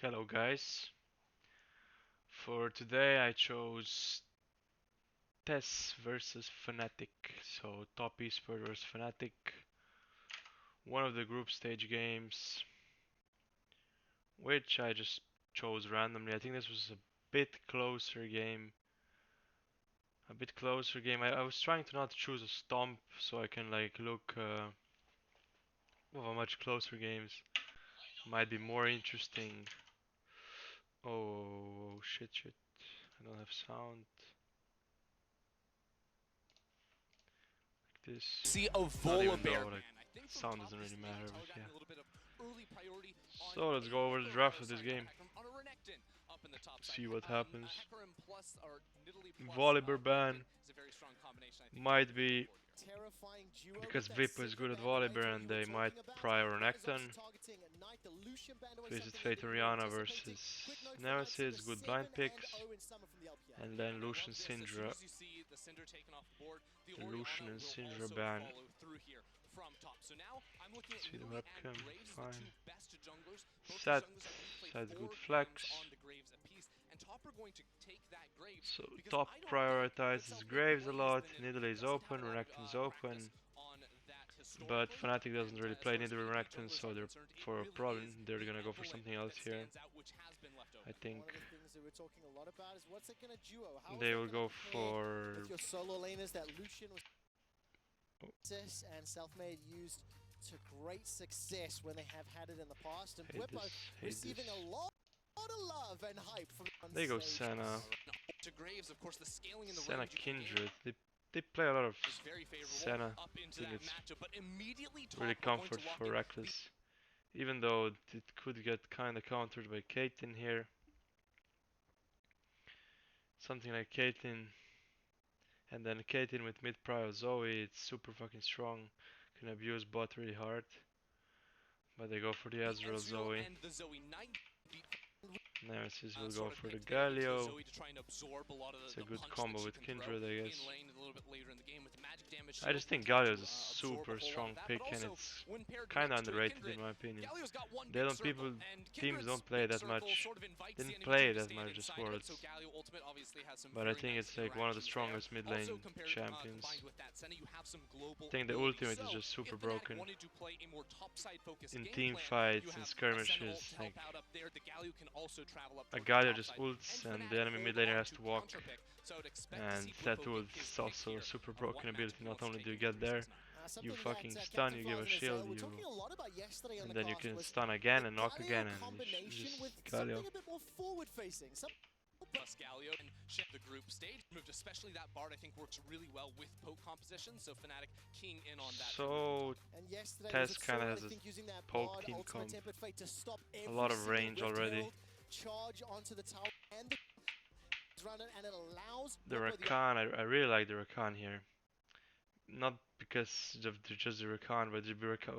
Hello guys. For today I chose TES versus Fnatic. So top esport versus Fnatic. One of the group stage games, which I just chose randomly. I think this was a bit closer game. I was trying to not choose a stomp so I can like look of a much closer games. Might be more interesting. Oh shit. I don't have sound. This. See a Not even Volibear. though like sound doesn't really matter, but yeah. So let's go over the draft of this game. See what happens. Volibear ban might be because Vipo is good at Volibear and they might prior on Ekton. Visit Fate Oriana versus Nemesis, good blind picks. And then Lucian Syndra. Lucian and Syndra ban. See the webcam, fine. Set's good flex. So top prioritizes Graves a lot, Nidalee is open, Renekton's open. But Fnatic doesn't really play Nidalee Renekton, so they're for a problem they're gonna go for something else here. I think they will go for your solo laners that Lucian was and Selfmade used to great success when they have had it in the past, and Whippo receiving a lot of love and hype from they go Senna. Senna Kindred. They play a lot of Senna. I think it's really comfort for Reckless. Even though it could get kinda countered by Caitlyn here. Something like Caitlyn. And then Caitlyn with mid prio Zoe, it's super fucking strong. Can abuse bot really hard. But they go for the Ezreal Zoe. Nemesis will go for the Galio. It's a good combo with Kindred, I guess. I just think Galio is a super strong pick and it's kinda underrated in my opinion. Teams don't play that much. Didn't play that much this Worlds. But I think it's like one of the strongest mid lane champions. I think the ultimate is just super broken. In team fights and skirmishes, like a Galio just ults and the enemy mid laner has to walk. And that ult is also a super broken ability. Not only do you get there, you fucking stun, you give a shield, and then you can stun again and knock again, and you just Galio. Plus Galio and the group stage moved, especially that Bard I think works really well with poke composition, so Fnatic keying in on that. So TES kinda has a poke team comp. A lot of range already. The Rakan, I really like the Rakan here. Not because of just the Rakan, but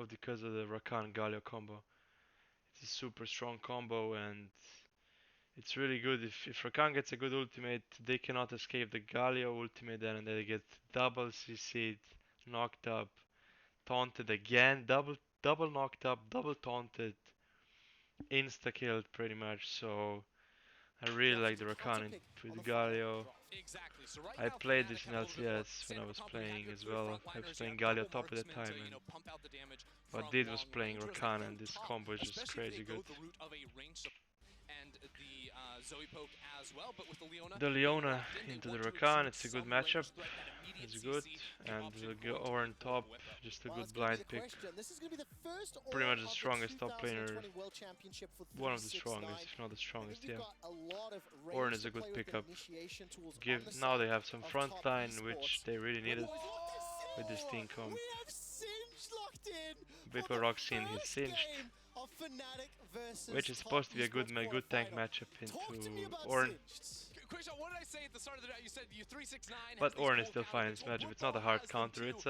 because of the Rakan Galio combo. It's a super strong combo and it's really good. If Rakan gets a good ultimate, they cannot escape the Galio ultimate then, and they get double CC'd, knocked up, taunted again, double knocked up, double taunted, insta killed pretty much. So I really like the Rakan with Galio. I played this in LCS when I was playing as well. I was playing Galio top at the time, and but Did was playing Rakan, and this combo is just crazy good. The Leona into the Rakan, it's a good matchup. It's good, and the Oren top, just a good blind pick. Pretty much the strongest top laner, one of the strongest, if not the strongest, yeah. Oren is a good pickup. Now they have some front line, which they really needed with this team comp. Vipo rocks in his singed, which is supposed to be a good tank matchup into Ornn. But Ornn is still fine in this matchup. It's not a hard counter. It's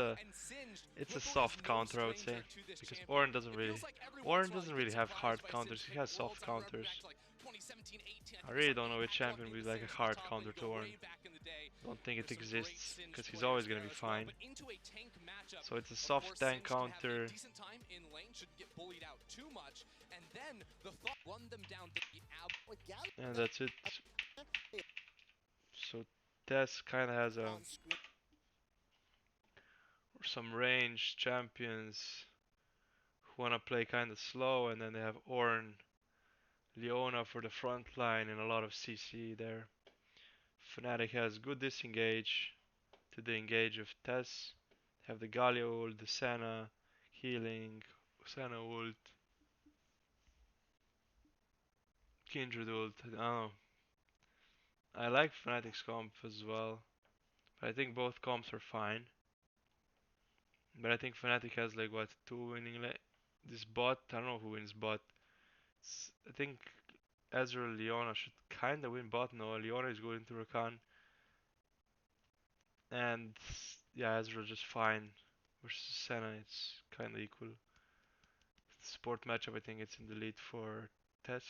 a soft counter, I would say, because Ornn doesn't really have hard counters. He has soft counters. I really don't know which champion would be like a hard counter to Ornn. Don't think it exists, because he's always gonna be fine. So it's a soft tank counter. and then the thought run them down the And that's it. So TES kind of has some range champions who want to play kind of slow, and then they have Ornn, Leona for the front line, and a lot of CC there. Fnatic has good disengage to the engage of TES. Have the Galio ult, the Senna healing, Senna ult, Kindred ult. I don't know. I like Fnatic's comp as well, but I think both comps are fine. But I think Fnatic has like what, two winning this bot. I don't know who wins bot. I think Ezreal Leona should kinda win bot. No, Leona is going to Rakan, and yeah, Ezreal just fine versus Senna. It's kinda equal. Sport matchup, I think it's in the lead for TES.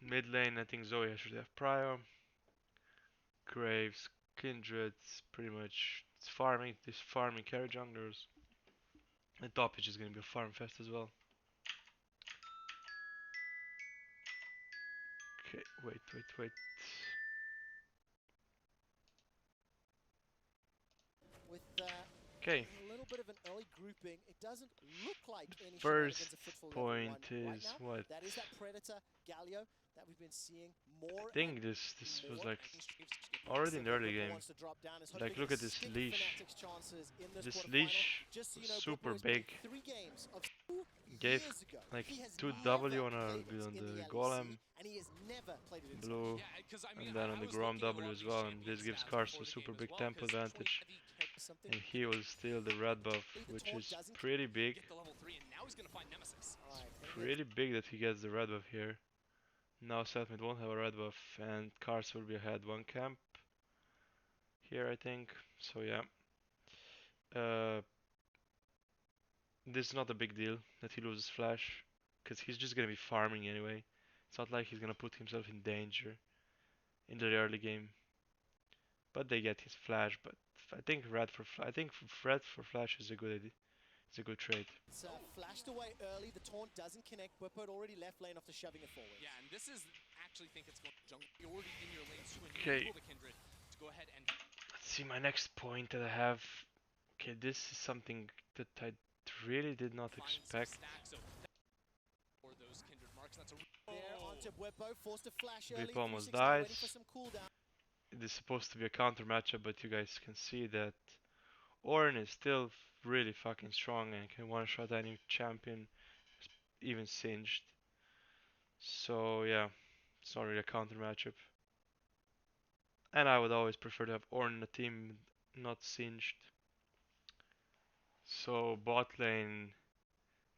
Mid lane, I think Zoya should have Prio. Graves, Kindred, pretty much it's farming. This farming carry junglers. And top is just gonna be a farm fest as well. Okay, wait. With Okay, a little bit of an early grouping, it doesn't look like any first shenanigans afoot for level 1 point is right now. what? That is that Predator Galio that we've been seeing more. I think this was like already in the early game. Like look at this leash. This leash was super big. Gave like 2W on the golem blue, and then on the Grom W as well, and this gives Karst a super big tempo advantage. And he will steal the red buff, which is pretty big. It's pretty big that he gets the red buff here. Now Selfmade won't have a red buff, and Karst will be ahead one camp here, I think. So yeah. This is not a big deal that he loses flash, because he's just gonna be farming anyway. It's not like he's gonna put himself in danger in the early game. But they get his flash. But I think red for flash is a good idea. It's a good trade. It's flashed away early. The taunt doesn't connect. Bwipo already left lane after shoving it forward. Yeah, and this is actually think it's going jungle. You're already in your lane, so when Okay. you pull the Kindred to go ahead and Let's see my next point that I have. Okay, this is something that I really did not expect. Bwipo almost dies. It is supposed to be a counter matchup, but you guys can see that Ornn is still really fucking strong and can one-shot any champion, even Singed. So yeah, it's not really a counter matchup. And I would always prefer to have Ornn in a team, not Singed. So bot lane,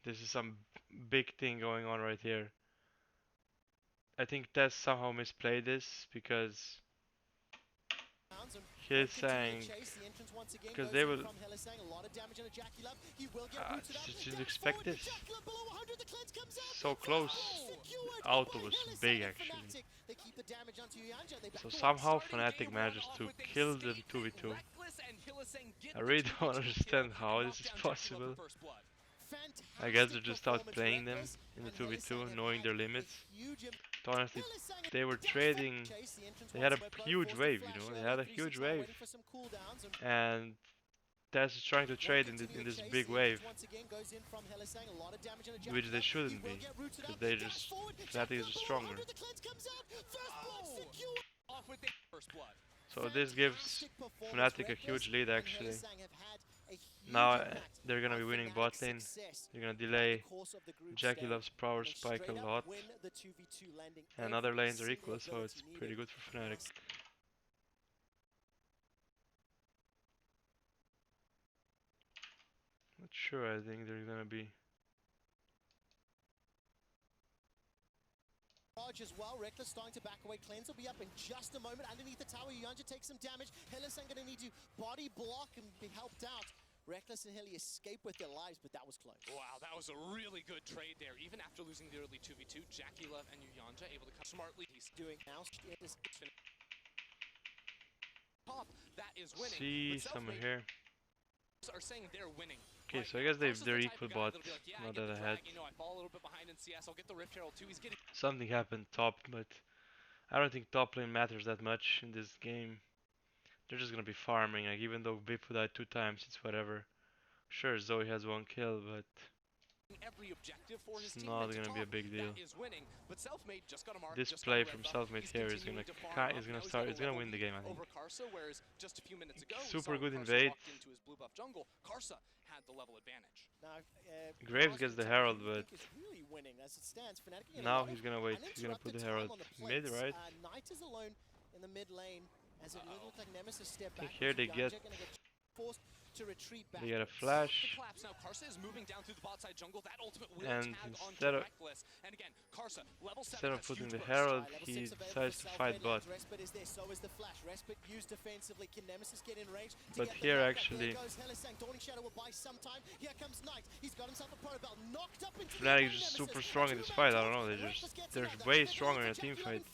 this is some big thing going on right here. I think TES somehow misplayed this because he's saying, because they will did you expect this? So close. Auto was big actually. So somehow Fnatic manages to kill them 2v2. I really don't understand how this is possible. I guess they're just outplaying them in the 2v2, knowing their limits. But honestly, they were trading, they had a huge wave, you know, they had a huge wave. And TES is trying to trade in this big wave, which they shouldn't be, because they just, Fnatic is just stronger. So this gives Fnatic a huge lead actually. Now they're gonna be winning bot lane. They're gonna delay. Jackie loves power spike a lot. And other lanes are equal, so it's pretty good for Fnatic. Not sure, I think they're gonna be. Raj as well. Reckless starting to back away. Cleanse will be up in just a moment. Underneath the tower, Yanja takes some damage. Helisan gonna need to body block and be helped out. Reckless and Heli escape with their lives, but that was close. Wow, that was a really good trade there. Even after losing the early 2v2, Jackie Love and Yanja able to cut smartly. He's Doing now. top. That is winning. See someone here. Are saying they're winning. Okay, right so I now. guess Karsa's they're the type equal, of guy but that'll be like, yeah, I not get that the ahead. drag, you know, I fall a little bit behind in CS, I'll get the Rift Herald too. He's getting Something happened top, but I don't think top lane matters that much in this game. They're just gonna be farming. Like even though Bifu died 2 times, it's whatever. Sure, Zoe has 1 kill, but every objective for his it's team, not and to gonna be a top, big deal. that is winning. But Selfmade just got a mark, This just got a play red from buff. Selfmade He's here is continuing to farm up. Now he's got a it's gonna level win the lead game, I think. over Karsa, whereas just a few minutes ago we Super saw good Karsa invade. walked into his blue buff jungle. Karsa had the level advantage. Now, Graves gets the Herald, who but think is really winning as it stands. Fnatic getting a now lot he's of gonna wait. He's gonna put uninterrupted the time Herald on the mid, plates. right? Knight is alone in the mid lane as it looked like Nemesis stepped I think back. here they get Gonna get forced to retreat back. they get a The flash, collapse now. Karsa is moving down through the bot side jungle. That ultimate will and tag onto instead of Reckless. And again, Karsa, level 7 instead of has putting huge the burst. Herald, Level he 6 available decides for to Self fight Made bot. Lands. Respite is there, so is the flash. Respite used defensively. Can Nemesis get in range to But get here the knock up? actually, There goes Helisang. Dawning Shadow will buy some time. Here comes Knight. He's got himself a Probell. Knocked up into the Fnatic air is by just Nemesis. super strong in this fight. I don't know. They're way stronger in a team fight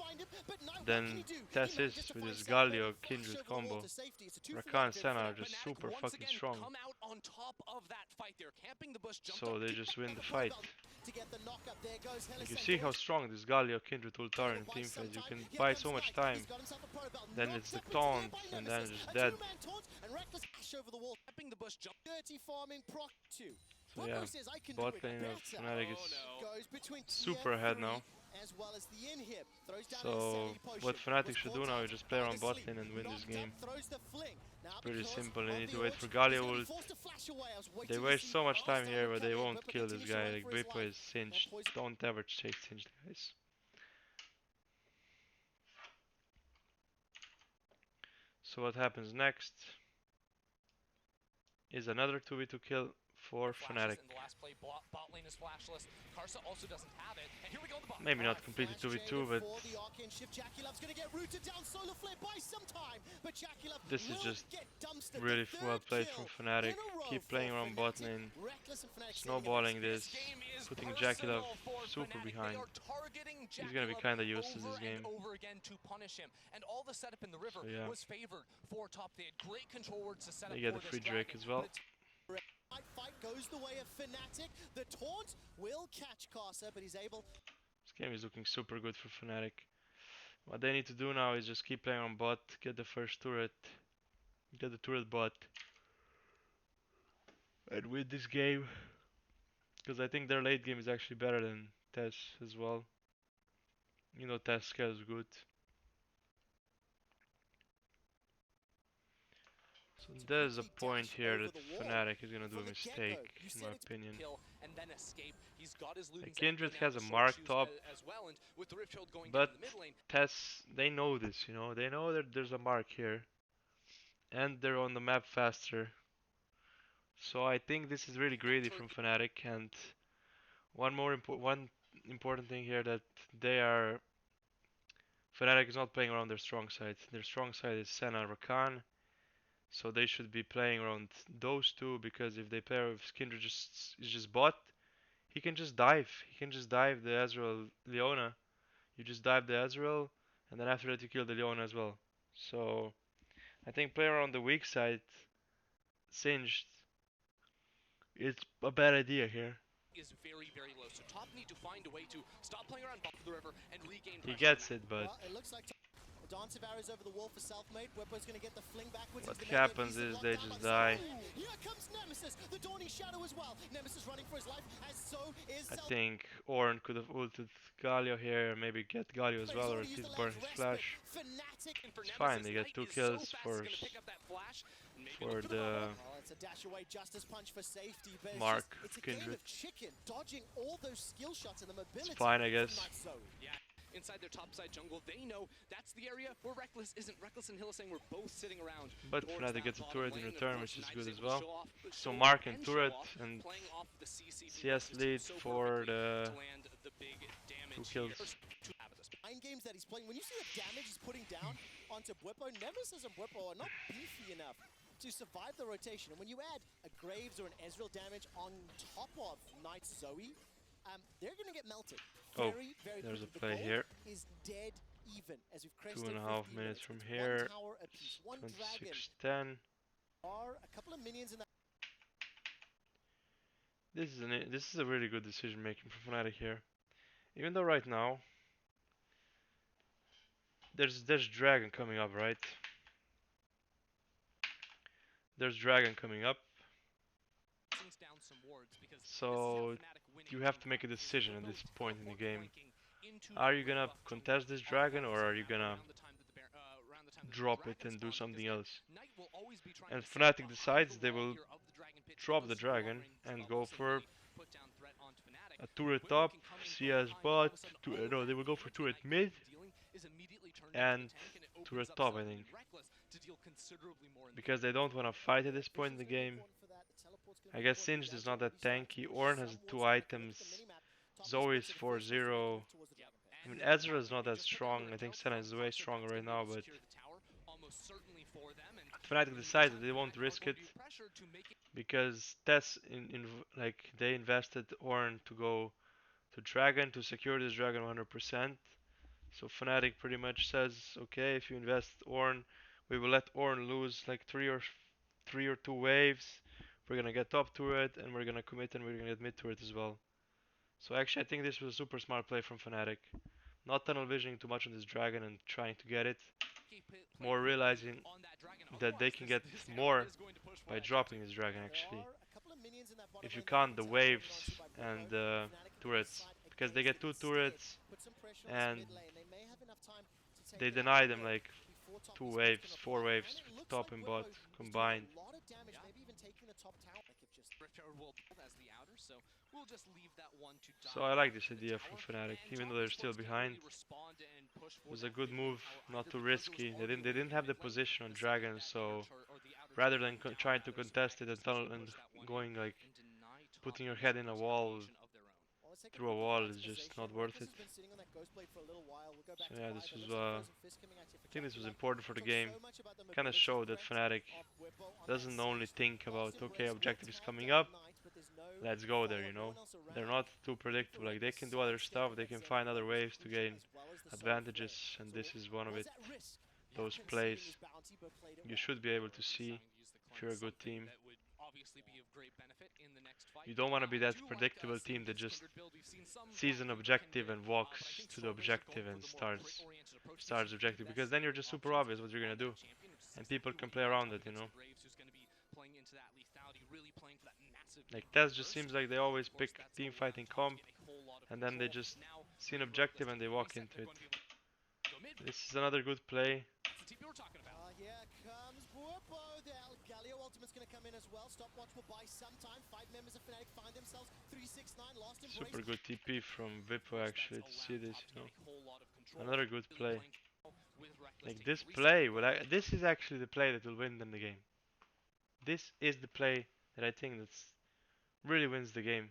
than TES is with this Galio Kindred combo. Rakan and Senna are just Fnatic super once fucking again strong. come out on top of that fight. They're camping the bush, jumped So up, they kicked just out win the the fight. To get the knock-up. There goes Like you Helisang. see how strong this Galio Kindred ult are in a team fight. You can buy so much time. Then it's the taunt, and then it's just dead. And Reckless dash over the wall. camping the bush, jump. Dirty farming proc 2. So yeah, says I can bot do it lane of better. Fnatic is Goes between super ahead now. as well as the inhib. Throws down So his Sanity potion. what Fnatic Was should caught do now out is just play by around the bot sleep. lane and win this Knocked game. up, throws the fling. Now It's pretty because simple. They of need the to wait ult, for he's gonna Galio be ult. forced to flash away. I was They waiting to waste see so much time Arsenal here, but come they in. won't Whipper kill this continues to guy. run Like for his Bipo life. is singed. Poison- Don't ever chase singed guys. So what happens next is another 2v2 kill for Flashes Fnatic. in the last play. Bot lane is flashless. Karsa also doesn't have it. And here we go in the bot. Maybe not Alright, completely flash 2v2, traded but for the arcane shift. Jackie Love's gonna get rooted down. Solar flare by some time, but Jackie Love this is will just get dumpstered. really The well third played kill from Fnatic. in a row Keep for playing around bot Fnatic. lane, Reckless and Fnatic snowballing This this, game is putting Jackie Love personal for super Fnatic. behind. They are targeting He's gonna be Jackie kinda Love useless this over game. and over again to punish him. And all the setup in the river So yeah, was favored for top. They had great control words to set up they get for the this free Drake dragon, as well. but it's Fight goes the way of Fnatic. The taunt will catch Karsa, but he's able. This game is looking super good for Fnatic. What they need to do now is just keep playing on bot, get the first turret, get the turret bot, and win this game. Because I think their late game is actually better than TES as well. You know, TES scale is good. So there's a point here that Fnatic is gonna do a mistake, in my opinion. and then escape. He's got his Like Luden's Kindred MP now, has a the mark sword top, shoes as well, and with the Rift Shield going down but in the mid lane, TES, they know this, you know. They know that there's a mark here. And they're on the map faster. So I think this is really greedy from Fnatic. And one important thing here that they are Fnatic is not playing around their strong side. Their strong side is Senna and Rakan. So they should be playing around those two, because if they play with Kindred is just bot, he can just dive. He can just dive the Ezreal Leona. You just dive the Ezreal, and then after that you kill the Leona as well. So I think playing around the weak side, Singed, it's a bad idea here. is very, very low. So top need to find a way to stop playing around bottom of the river and regain He pressure. gets it, but Well, it looks like Dance of arrows over the wall for Selfmade. Whipper's going to get the fling backwards. what into the mid happens lane. is He's they locked just down by die. Selfmade. Here comes Nemesis, the Dawning Shadow as well. Nemesis running for his life, as so is I Selfmade. think Ornn could have ulted Galio here, maybe get Galio as well, or at least burn his flash. It's fine, they get 2 kills for the Well, it's a dash away justice punch for safety, but Mark it's a game Kindred. of chicken, dodging all those skill shots and the mobility. It's fine, I from guess. Night Zoe. Yeah, inside their top side jungle, they know that's the area where Reckless isn't. Reckless and Hylissang were both sitting around. But towards Fnatic that gets a bottom turret in lane. Of return, course, which is Knight good able as to well. show off, So show Mark off and show turret, off, and playing off the CC CS just lead so for perfectly the to land the big damage 2 kills. here. To have this. 9 games that he's playing, when you see the damage he's putting down onto Bwipo, Nemesis and Bwipo are not beefy enough to survive the rotation. And when you add a Graves or an Ezreal damage on top of Night Zoe, they're going to get melted. Oh, Very, very there's a quickly. play The here. goal is dead even as we've crested 2.5 15 minutes from It's here. One tower apiece, one dragon. 26-10. Are a couple of minions in that. This is a really good decision making from Fnatic here. Even though right now there's Dragon coming up, right? There's Dragon coming up. So you have to make a decision at this point in the game. Are you gonna contest this Dragon or are you gonna drop it and do something else? And Fnatic decides they will drop the Dragon and go for a turret top, CS bot, no, they will go for turret mid and turret top, I think. Because they don't want to fight at this point in the game. I guess Singed is not that tanky. Ornn has 2 items. Zoe is 4-0. I mean, Ezra is not that strong. I think Senna is way stronger right now, but Fnatic decides that they won't risk it because TES like they invested Ornn to go to Dragon to secure this Dragon 100%. So Fnatic pretty much says, okay, if you invest Ornn, we will let Ornn lose like three or two waves. We're gonna get top turret and we're gonna commit and we're gonna get mid turret as well. So actually, I think this was a super smart play from Fnatic. Not tunnel visioning too much on this dragon and trying to get it. More realizing that they can get more by dropping this dragon actually. If you count the waves and the turrets. Because they get 2 turrets and they deny them like 2 waves, 4 waves, top and bot combined. So I like this idea from Fnatic, even though they're still behind. It was a good move, not too risky. They didn't have the position on Dragon, so rather than trying to contest it and tunnel and going like putting your head in a wall through a wall is just not worth it. So yeah, this was I think this was important for the game. Kind of showed that Fnatic doesn't only think about okay, objective is coming up, let's go there, you know. They're not too predictable. Like they can do other stuff, they can find other ways to gain advantages, and this is one of it. Those plays you should be able to see if you're a good team. You don't want to be that predictable team that just sees an objective and walks to the objective and starts objective, because then you're just super obvious what you're gonna do, and people can play around it, you know. Like TES just seems like they always pick team fighting comp, and then they just see an objective and they walk into it. This is another good play. Here comes Buopo. Galio ultimate's gonna come in as well. Stopwatch will buy some time. 5 members of Fnatic find themselves 369 lost embrace. Super good TP from Vipo actually to see this, you know. Another good play. Like this play, this is actually the play that will win them the game. This is the play that I think that's really wins the game,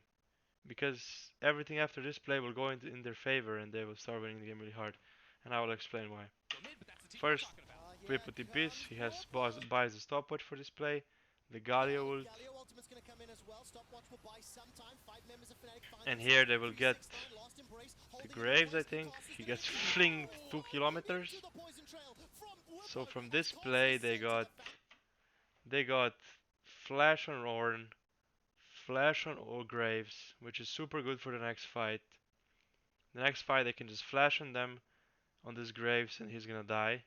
because everything after this play will go in their favor and they will start winning the game really hard, and I will explain why. First, Vipo TPs, he has buys the stopwatch for this play, the Galio ult, and here they will get the Graves, I think. He gets flinged 2 kilometers. So from this play they got flash on Ornn, flash on all Graves, which is super good for the next fight. The next fight they can just flash on them on this Graves and he's gonna die.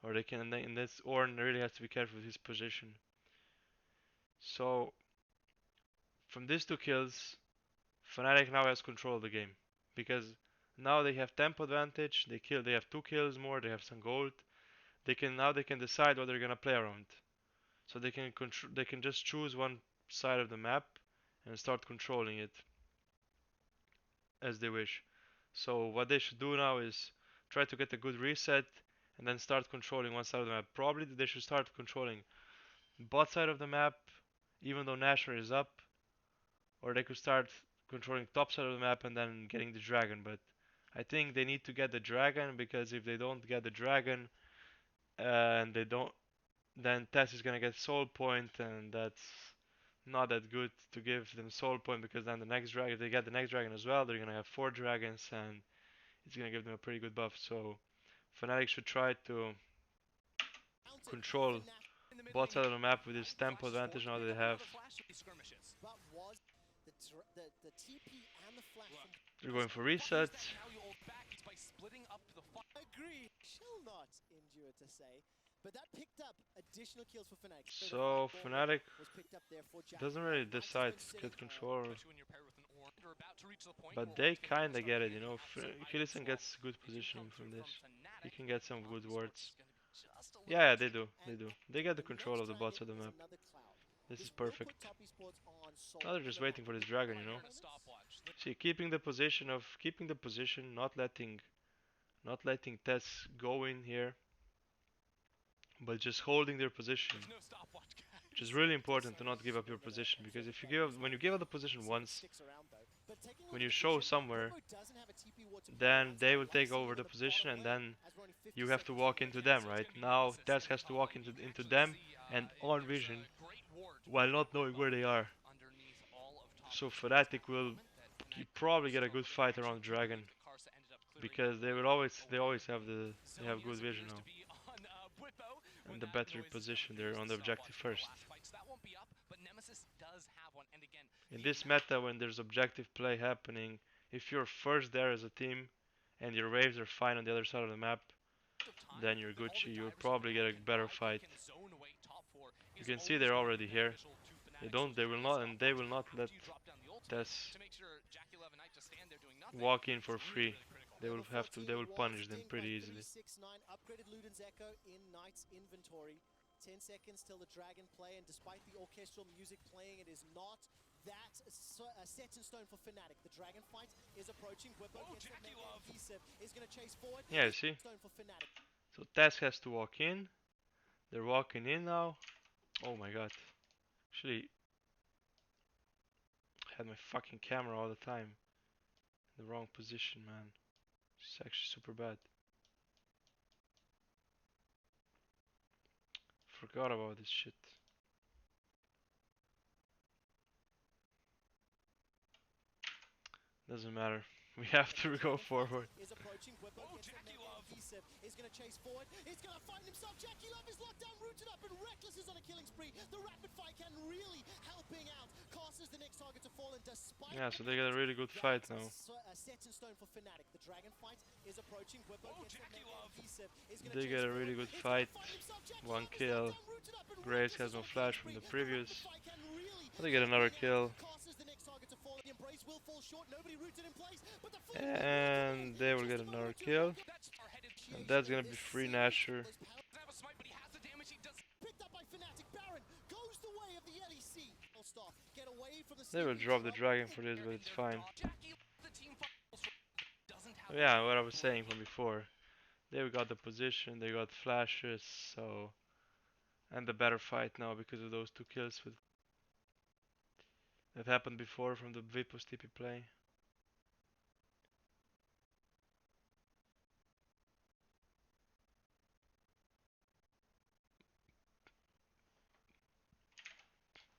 Or they can, and this Ornn really has to be careful with his position. So from these 2 kills, Fnatic now has control of the game, because now they have tempo advantage. They have 2 kills more. They have some gold. They can decide what they're gonna play around. So they can just choose one side of the map and start controlling it as they wish. So what they should do now is try to get a good reset and then start controlling one side of the map. Probably they should start controlling bot side of the map, even though Nashor is up, or they could start controlling top side of the map and then getting the dragon. But I think they need to get the dragon, because if they don't get the dragon and they don't, then TES is gonna get soul point, and that's not that good to give them soul point, because then the next dragon, if they get the next dragon as well, they're gonna have 4 dragons and it's gonna give them a pretty good buff. So Fnatic should try to control both sides of the map with this tempo advantage now that they have. the TP and the flash from They're going for Use that resets. value ult back by splitting up the fight. agree. Shall not endure to say, but that picked up additional kills for Fnatic. So Fnatic was picked up there for doesn't Jackie. really Knights has decide been to sitting, get control, Especially when you're paired with an Ornn. You're about to reach the point but where they Ornn's gonna kinda start get it, handing you know. out some item Philison swaps. gets good They do positioning come from through this. from He Fnatic. can get some good Esports wards. is gonna be just a little Yeah, bit they do. They and do. They get the the control next of the bots of dragon the is map. another cloud. This is will put perfect. top esports on Now they're just waiting for this dragon, you know. You're in a stopwatch. See, keeping the position, not letting TES go in here, but just holding their position, There's no stopwatch, which is guys. really important to not give up your position, because if you give up, when you give up the position once, when you show somewhere, then they will take over the position, and then you have to walk into them, right? Now TES has to walk into them and on vision while not knowing where they are. Underneath all of top So esports at Fnatic the will moment that probably get a good struggled fight around actually to Dragon, blink. Karsa ended up clearing because the lane they away. always have they have good Zone vision appears now. to be on Bwipo when And the that better noise is position, coming they're through. on the It's objective stopwatch for the first. last fight, so that won't be up, but Nemesis does have one. And again, In the this amount meta, when there's objective play happening, if you're first there as a team and your waves are fine on the other side of the map, of time then you're that all the Gucci. You'll divers from probably get a Fnatic can better buy, fight. they can zone away top four You is can see always they're going to already be here. beneficial to They Fnatic. don't, So they will taking not, the and they will stopwatch not let after you drop down the ultimate TES to make sure Jackie Love and Knight just stand there doing nothing walk in is for really, free. really critical. They will have to, they will punish them pretty easily. 369 upgraded Luden's Echo in Knight's inventory. 10 seconds till the Dragon play, and despite the orchestral music playing, it is not that set in stone for Fnatic. The Dragon fight is approaching. Bwipo gets Jackie it, Love is going to chase forward. Yeah, you see. Stone for Fnatic. So TES has to walk in. They're walking in now. Oh my god. Actually, I had my fucking camera all the time in the wrong position, man. It's actually super bad. Forgot about this shit. Doesn't matter. We have to go forward. Is approaching. Bwipo gets Jackie it. Love Is going to chase forward. He's going to find himself. Jackie Love is locked down, rooted up, and Reckless is on a killing spree. The rapid fire can really helping out. Cast is the next target to fall, and despite Yeah, so they got a really good fight now. set in stone for Fnatic. The Dragon fight is approaching. Bwipo gets Jackie it. Love Is going to They chase get a forward. really good He's gonna fight. find himself. Jackie One Love is kill. locked down, rooted up, and Graves Reckless has is no on a flash killing from the spree. previous. The rapid fire can really They get another kill. Cast is the next target to fall. The embrace will fall short. Nobody rooted in place, but the full And they will get another kill. that's hard-headed. And that's gonna be free Nasher. Doesn't have a smite, but he has the damage. He does. Picked up by Fnatic. Baron goes the way of the LEC. Get away from the They will sleeping drop the drum. dragon for this, but it's fine. Jackie, the team doesn't have. Yeah, what I was saying from before. They got the position, they got flashes, so... And the better fight now because of those two kills with... that happened before from the Vipos TP play.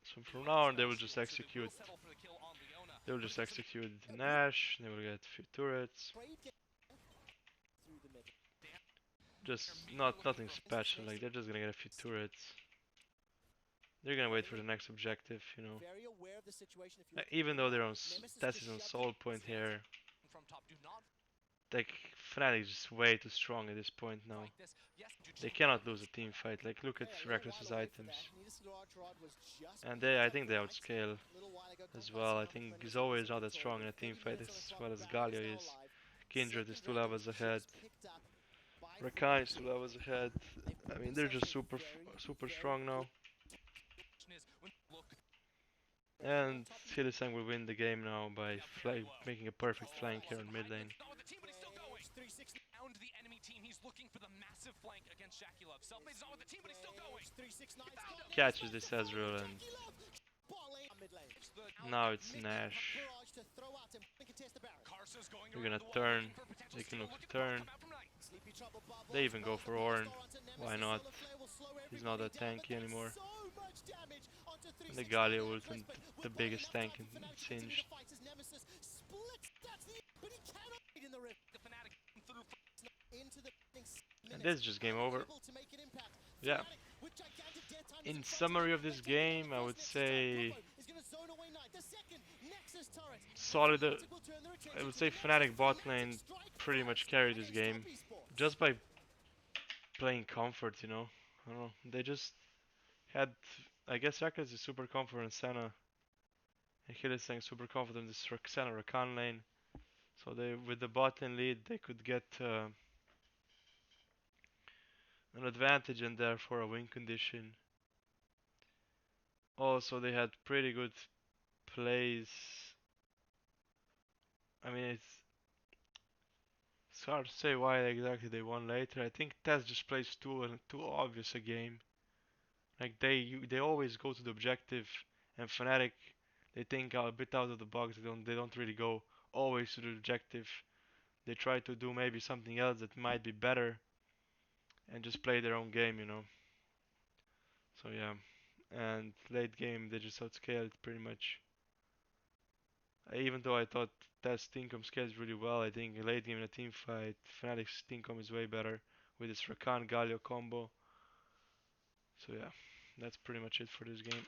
So from now on they will just execute. They will just execute Nash, they will get a few turrets. Through the mid. Just nothing special, like they're just gonna get a few turrets. They're gonna wait for the next objective, you know. Very aware of the situation. If you Even though they're on Stats is on soul point here, From top, do not like Fnatic is just way too strong at this point now. like this. Yes, They cannot lose a team fight. Like look at Reckless's items. And I think they outscale as well. I think Zoe is not as strong in a team fight as well as Galio is. Kindred is 2 levels ahead. Rakan is 2 levels ahead. I mean, they're just super strong now. And Hylissang will win the game now by making a perfect flank here in mid lane. Found the enemy team. He's looking for the massive flank against Jackie Love. Selfmade's not with the team, but he's still going. Catches this Ezreal and now it's Nash. They're gonna turn. They can look to turn. They even go for Ornn. Why not? He's not that tanky anymore. And the Galio ult and the biggest tank in Singed. And this is just game over. Yeah. In summary of this game, I would say solid. I would say Fnatic bot lane pretty much carried this game just by playing comfort, you know. I don't know. They just had, I guess Rackets is super comfort in Senna, and Hylissang super comfort in this Senna Rakan lane. So they, with the bot lane lead, they could get an advantage in there for a win condition. Also, they had pretty good plays. I mean, it's hard to say why exactly they won later. I think TES just plays too obvious a game. Like they always go to the objective, and Fnatic they think a bit out of the box. They don't really go always to the objective. They try to do maybe something else that might be better, and just play their own game, you know. So yeah, and late game they just outscaled pretty much. Even though I thought TES teamcom scales really well, I think late game in a team fight, Fnatic's teamcom is way better with its Rakan Galio combo. So yeah, that's pretty much it for this game.